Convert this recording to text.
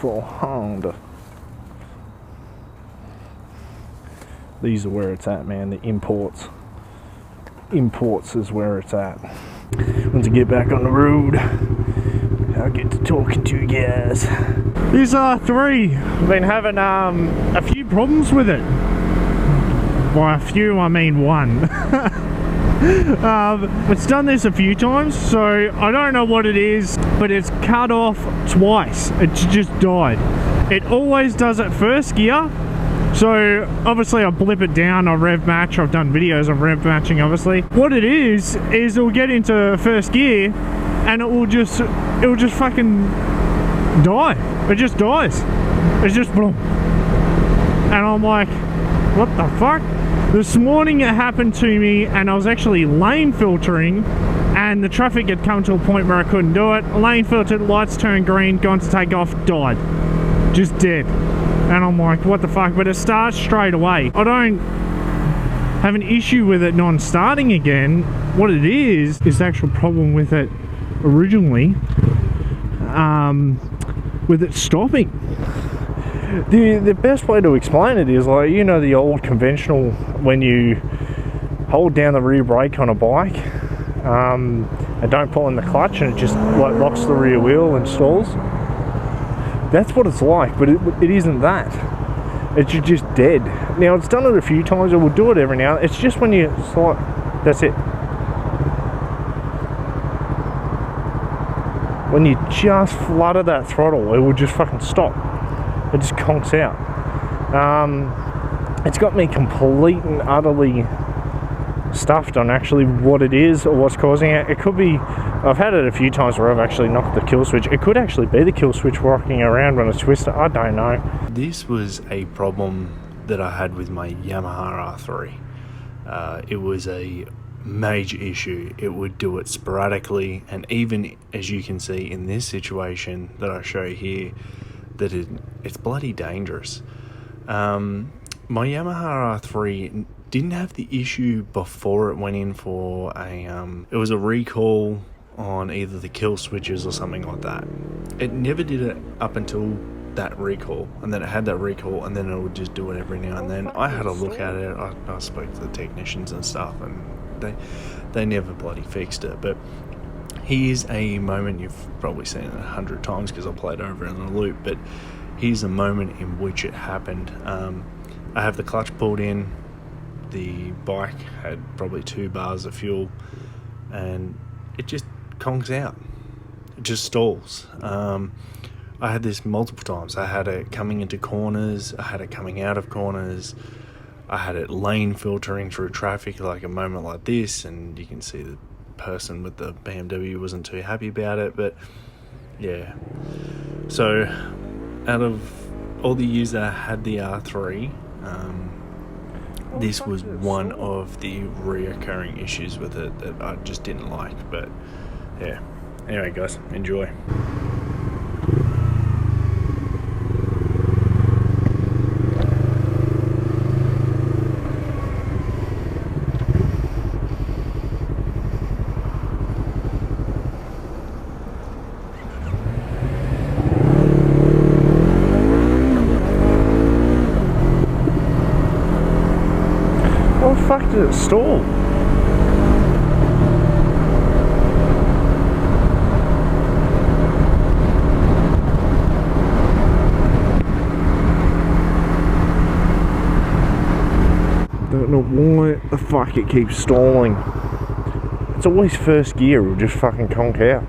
400. These are where it's at, man. The imports is where it's at. Once I get back on the road, I'll get to talking to you guys. This R3, I've been having a few problems with it. By a few, I mean one. It's done this a few times, so I don't know what it is, but it's cut off twice. It's just died. It always does it first gear. So obviously I blip it down, I rev match. I've done videos of rev matching, obviously. What it is it'll get into first gear and it will just fucking die. It just dies. It's just boom. And I'm like, what the fuck? This morning it happened to me and I was actually lane filtering and the traffic had come to a point where I couldn't do it. Lane filtered, lights turned green, gone to take off, died. Just dead. And I'm like, what the fuck? But it starts straight away. I don't have an issue with it non-starting again. What it is the actual problem with it originally, with it stopping. The best way to explain it is, like, you know, the old conventional, when you hold down the rear brake on a bike and don't pull in the clutch and it just like locks the rear wheel and stalls. That's what it's like, but it isn't that. It's just dead. Now, it's done it a few times, it will do it every now and then. It's just when you slide, that's it. When you just flutter that throttle, it will just fucking stop. It just conks out. It's got me complete and utterly stuffed on actually what it is or what's causing it. It could be, I've had it a few times where I've actually knocked the kill switch. It could actually be the kill switch rocking around when it's twisted. I don't know. This was a problem that I had with my Yamaha R3. It was a major issue. It would do it sporadically, and even as you can see in this situation that I show here, that it's bloody dangerous. My Yamaha R3 didn't have the issue before it went in for a it was a recall on either the kill switches or something like that. It never did it up until that recall, and then it had that recall, and then it would just do it every now and then. I had a look at it. I spoke to the technicians and stuff, and they never bloody fixed it. But here's a moment, you've probably seen it 100 times because I played over in the loop, but here's a moment in which it happened. I have the clutch pulled in, the bike had probably 2 bars of fuel, and it just conks out. It just stalls. I had this multiple times. I had it coming into corners, I had it coming out of corners, I had it lane filtering through traffic, like a moment like this, and you can see the person with the BMW wasn't too happy about it. But yeah, so out of all the years that I had the R3, this was one of the reoccurring issues with it that I just didn't like. But yeah, anyway guys, enjoy. What the fuck did it stall? Don't know why the fuck it keeps stalling. It's always first gear, it'll just fucking conk out.